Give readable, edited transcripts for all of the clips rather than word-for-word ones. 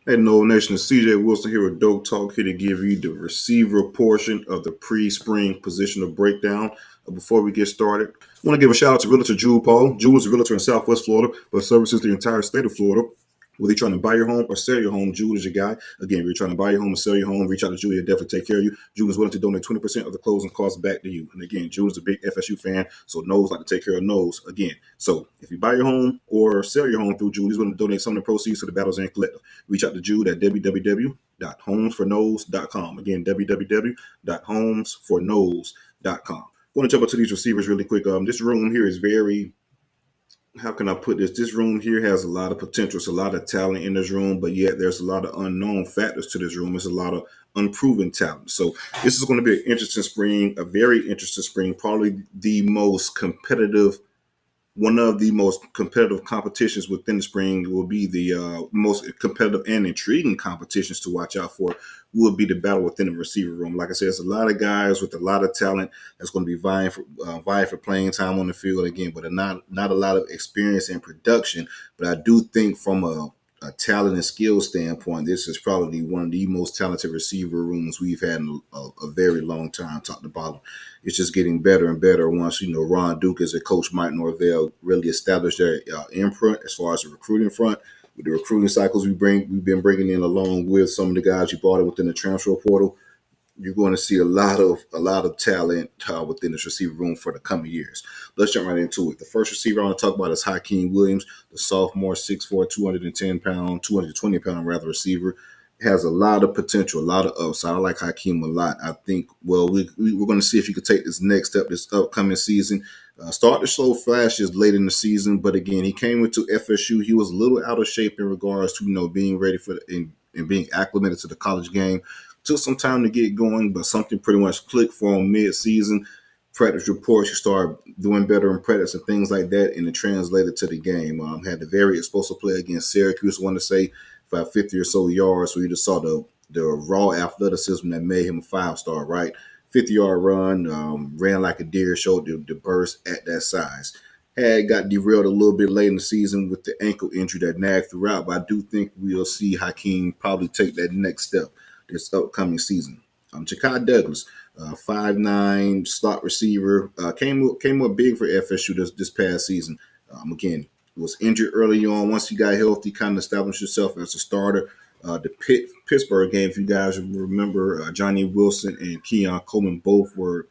Hey, Noel Nation, it's CJ Wilson here with Dope Talk, here to give you the receiver portion of the pre-spring positional breakdown. Before we get started, I want to give a shout out to Realtor Jewel Paul. Jewel is a realtor in Southwest Florida, but services the entire state of Florida. Whether you're trying to buy your home or sell your home, Jewel is your guy. Again, if you're trying to buy your home or sell your home, reach out to Jewel. He'll definitely take care of you. Jewel is willing to donate 20% of the closing costs back to you. And again, Jewel is a big FSU fan, so Noles like to take care of Noles. Again, so if you buy your home or sell your home through Jewel, he's willing to donate some of the proceeds to the Battles End Collective. Reach out to Jude at www.homesforknoles.com. Again, www.homesforknoles.com. Going to jump into these receivers really quick. This room here is very, how can I put this? This room here has a lot of potential. It's a lot of talent in this room, but yet there's a lot of unknown factors to this room. There's a lot of unproven talent. So this is going to be an interesting spring, a very interesting spring, probably the most competitive. One of the most competitive competitions within the spring will be the most competitive and intriguing competitions to watch out for will be the battle within the receiver room. Like I said, there's a lot of guys with a lot of talent that's going to be vying for playing time on the field again, but not a lot of experience and production. But I do think from a talent and skill standpoint, this is probably one of the most talented receiver rooms we've had in a very long time, top to bottom. It's just getting better and better once, Ron Dukas and Coach Mike Norvell really established their imprint as far as the recruiting front. With the recruiting cycles we've been bringing in along with some of the guys you brought in within the transfer portal. You're going to see a lot of talent within this receiver room for the coming years. Let's jump right into it. The first receiver I want to talk about is Hykeem Williams, the sophomore, 6'4", 220-pound rather receiver. Has a lot of potential, a lot of upside. I like Hykeem a lot. I think, we're going to see if he could take this next step this upcoming season. Start to show flashes late in the season, but again, he came into FSU. He was a little out of shape in regards to, being ready and being acclimated to the college game. Took some time to get going, but something pretty much clicked for him mid-season. Practice reports, you start doing better in practice and things like that, and it translated to the game. Had a very explosive play against Syracuse, I want to say, for 50 or so yards. So you just saw the raw athleticism that made him a 5-star, right? 50-yard run, ran like a deer, showed the burst at that size. Got derailed a little bit late in the season with the ankle injury that nagged throughout, but I do think we'll see Hykeem probably take that next step this upcoming season. Jakhi Douglas, 5'9", slot receiver, came up big for FSU this past season. Again, was injured early on. Once he got healthy, kind of established himself as a starter. The Pittsburgh game, if you guys remember, Johnny Wilson and Keon Coleman both were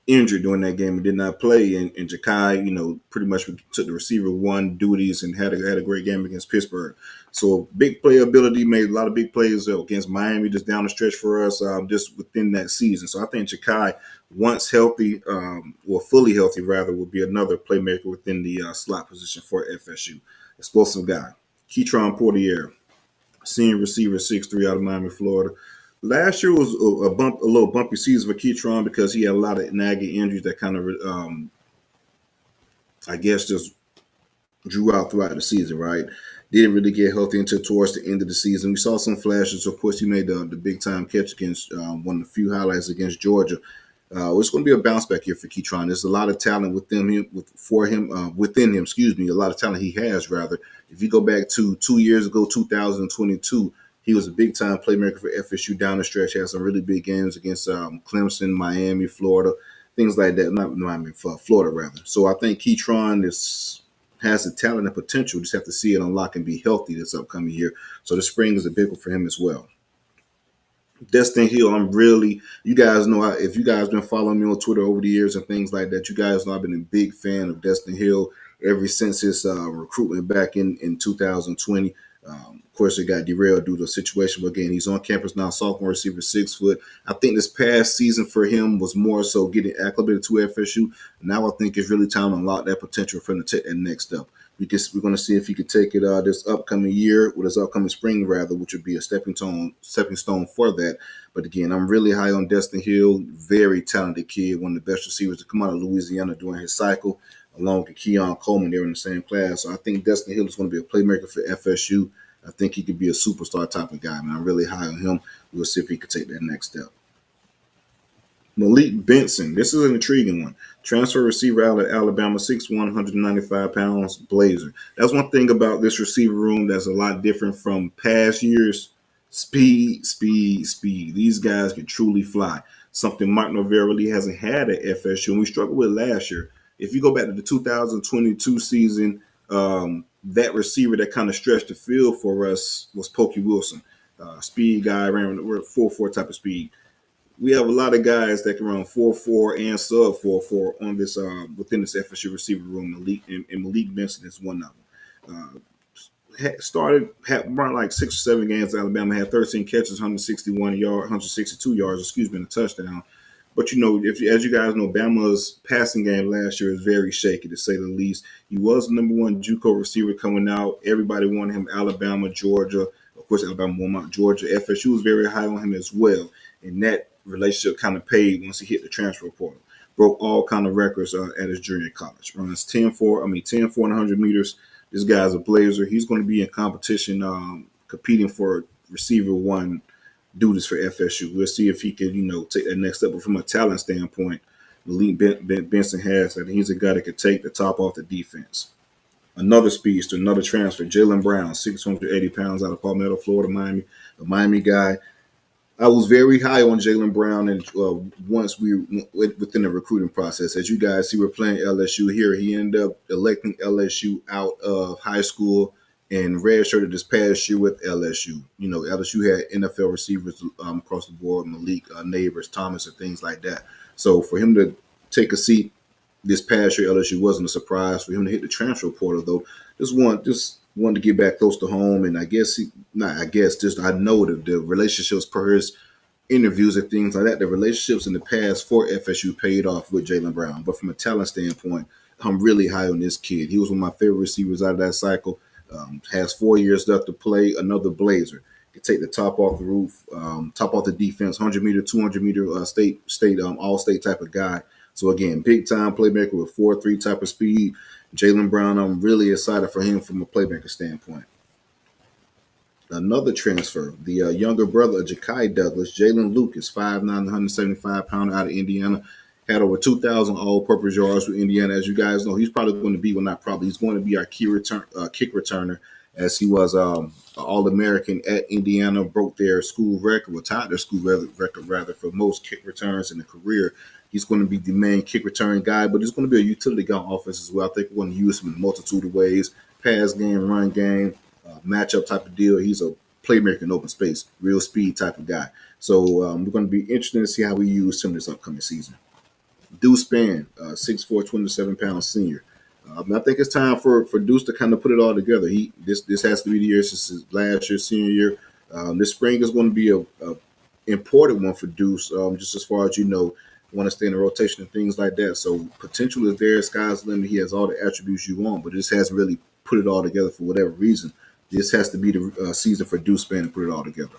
injured during that game and did not play. And Jakhi, pretty much took the receiver one duties and had a great game against Pittsburgh. So big playability, made a lot of big plays against Miami just down the stretch for us just within that season. So I think Jakhi, once healthy, or fully healthy rather, will be another playmaker within the slot position for FSU. Explosive guy. Kentron Portier, senior receiver, 6'3", out of Miami, Florida. Last year was a little bumpy season for Kentron because he had a lot of nagging injuries that kind of, I guess, just drew out throughout the season, right? Didn't really get healthy until towards the end of the season. We saw some flashes. Of course, he made the big-time catch against one of the few highlights against Georgia. It's going to be a bounce back here for Kentron. There's a lot of talent within him. A lot of talent he has, rather. If you go back to 2 years ago, 2022, he was a big-time playmaker for FSU down the stretch. Had some really big games against Clemson, Miami, Florida, things like that. Not Miami, Florida, rather. So I think Kentron has the talent and potential. Just have to see it unlock and be healthy this upcoming year. So the spring is a big one for him as well. Destyn Hill, you guys know, if you guys been following me on Twitter over the years and things like that, you guys know I've been a big fan of Destyn Hill ever since his recruitment back in 2020. Of course, it got derailed due to a situation. But again, he's on campus now, sophomore receiver, 6 foot. I think this past season for him was more so getting acclimated to FSU. Now I think it's really time to unlock that potential for him to take that next step. We're going to see if he could take it this upcoming year, or this upcoming spring, rather, which would be a stepping stone for that. But again, I'm really high on Destyn Hill. Very talented kid, one of the best receivers to come out of Louisiana during his cycle, along with Keon Coleman. They're in the same class. So I think Destyn Hill is going to be a playmaker for FSU. I think he could be a superstar type of guy, man. I'm really high on him. We'll see if he could take that next step. Malik Benson. This is an intriguing one. Transfer receiver out of Alabama, 6'1", 195 pounds, Blazer. That's one thing about this receiver room that's a lot different from past years. Speed, speed, speed. These guys can truly fly. Something Mike Norvell really hasn't had at FSU, and we struggled with last year. If you go back to the 2022 season, that receiver that kind of stretched the field for us was Pokey Wilson. Speed guy, ran 4.4 type of speed. We have a lot of guys that can run 4.4 and sub 4.4 on this within this FSU receiver room. Malik Benson is one of them. Run like 6 or 7 games. Alabama had 13 catches, 162 yards, and a touchdown. But as you guys know, Bama's passing game last year is very shaky to say the least. He was the number one JUCO receiver coming out. Everybody wanted him. Alabama, Georgia, of course, Alabama won out. Georgia, FSU was very high on him as well, and that relationship kind of paid once he hit the transfer portal. Broke all kind of records at his junior college. Runs 10-4 and 100 meters. This guy's a Blazer. He's going to be in competition, competing for receiver one duties for FSU. We'll see if he can, take that next step. But from a talent standpoint, Malik Benson has that. He's a guy that could take the top off the defense. Another speedster, another transfer, Jalen Brown, 680 pounds out of Palmetto, Florida, Miami. A Miami guy. I was very high on Jalen Brown, and once we within the recruiting process, as you guys see, we're playing LSU here. He ended up electing LSU out of high school and redshirted this past year with LSU. LSU had NFL receivers across the board, Malik, Neighbors, Thomas, and things like that. So for him to take a seat this past year, LSU wasn't a surprise. For him to hit the transfer portal, though, just wanted to get back close to home, and I know that the relationships per his interviews and things like that, the relationships in the past for FSU paid off with Jalen Brown. But from a talent standpoint, I'm really high on this kid. He was one of my favorite receivers out of that cycle. Has 4 years left to play. Another Blazer. Can take the top off the roof, top off the defense, 100 meter, 200 meter state all state type of guy. So again, big time playmaker with 4.3 type of speed. Jalen Brown, I'm really excited for him from a playmaker standpoint. Another transfer, the younger brother of Jakhi Douglas, Jalen Lucas, 5'9", 175 pounder out of Indiana, had over 2,000 all-purpose yards with Indiana. As you guys know, he's probably going to be, well, not probably, he's going to be our kick returner, as he was All-American at Indiana, broke their school record, or tied their school record for most kick returns in the career. He's going to be the main kick return guy, but he's going to be a utility guy on offense as well. I think we're going to use him in a multitude of ways: pass game, run game, matchup type of deal. He's a playmaker in open space, real speed type of guy. So we're going to be interested to see how we use him this upcoming season. Deuce Spann, 6'4", 27-pound senior. I think it's time for Deuce to kind of put it all together. This has to be the year since his last year, senior year. This spring is going to be a important one for Deuce, just as far as want to stay in the rotation and things like that. So potential is there. Sky's the limit. He has all the attributes you want, but this hasn't really put it all together for whatever reason. This has to be the season for Deuce Spann to put it all together.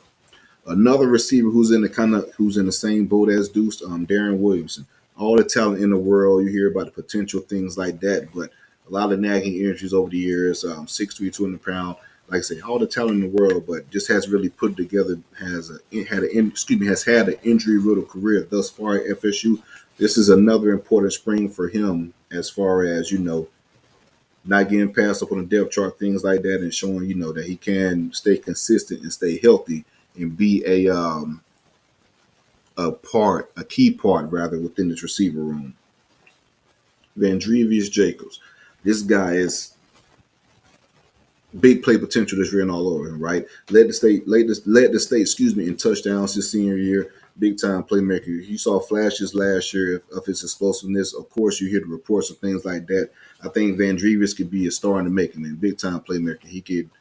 Another receiver who's in the same boat as Deuce, Darren Williamson. All the talent in the world. You hear about the potential, things like that, but a lot of nagging injuries over the years. 6'3", 200 pound. Like I say, all the talent in the world, but just hasn't really put together. Has had an injury-riddled career thus far at FSU. This is another important spring for him, as far as not getting passed up on the depth chart, things like that, and showing that he can stay consistent and stay healthy and be a key part within this receiver room. Vandrevius Jacobs, this guy is big play potential that's written all over him, right? Led the state, in touchdowns his senior year. Big time playmaker. You saw flashes last year of his explosiveness. Of course, you hear the reports and things like that. I think Vandrevius could be a star in the making, man. Big time playmaker. He could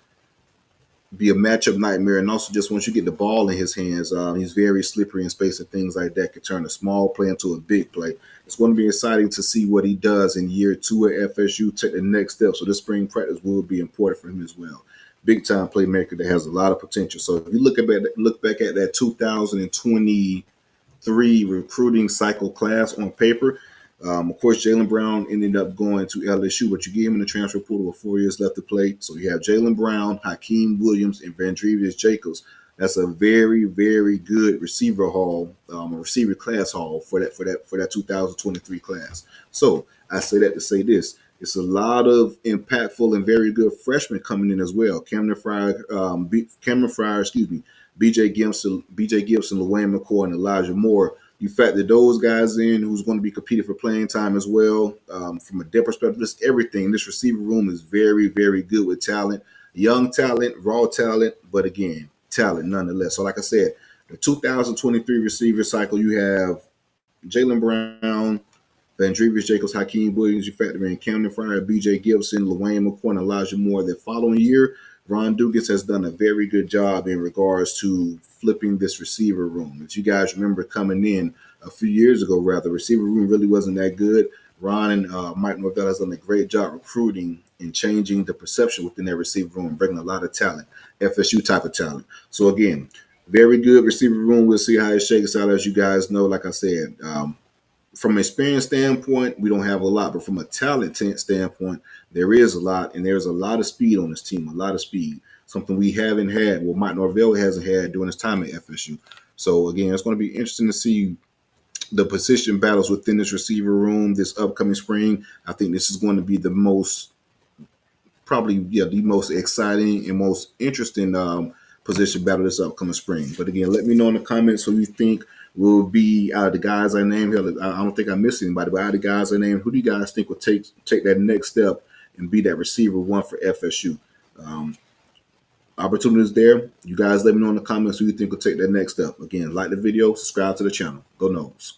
be a matchup nightmare, and also just once you get the ball in his hands, he's very slippery in space and things like that. Could turn a small play into a big play. It's going to be exciting to see what he does in year 2 at FSU, take the next step. So this spring practice will be important for him as well. Big time playmaker that has a lot of potential. So if you look back at that 2023 recruiting cycle class on paper, of course, Jalen Brown ended up going to LSU, but you get him in the transfer portal with 4 years left to play. So you have Jalen Brown, Hykeem Williams, and Vandrevius Jacobs. That's a very, very good receiver haul, receiver class haul for that 2023 class. So I say that to say this: it's a lot of impactful and very good freshmen coming in as well. Cameron Fryer, excuse me, BJ Gibson, Lawayne McCoy, and Elijah Moore. You factor those guys in, who's going to be competing for playing time as well. From a depth perspective, just everything. This receiver room is very, very good with talent, young talent, raw talent, but again, talent nonetheless. So, like I said, the 2023 receiver cycle, you have Jalen Brown, Vandrevious Jacobs, Hykeem Williams. You factor in Camden Fryer, B.J. Gibson, Lawayne McCoy, and Elijah Moore. The following year, Ron Dugas has done a very good job in regards to flipping this receiver room. If you guys remember coming in a few years ago, rather, receiver room really wasn't that good. Ron and Mike Norvell has done a great job recruiting and changing the perception within their receiver room, bringing a lot of talent, FSU type of talent. So again, very good receiver room. We'll see how it shakes out. As you guys know, like I said, from an experience standpoint, we don't have a lot, but from a talent standpoint, there is a lot, and there's a lot of speed on this team, a lot of speed, something we haven't had, well, Mike Norvell hasn't had during his time at FSU. So again, it's going to be interesting to see the position battles within this receiver room this upcoming spring. I think this is going to be the most, probably, the most exciting and most interesting position battle this upcoming spring. But again, let me know in the comments who you think will be out of the guys I named. I don't think I missed anybody, but out of the guys I named, who do you guys think will take that next step and be that receiver one for FSU? Opportunities there. You guys let me know in the comments who you think will take that next step. Again, like the video, subscribe to the channel. Go Noles.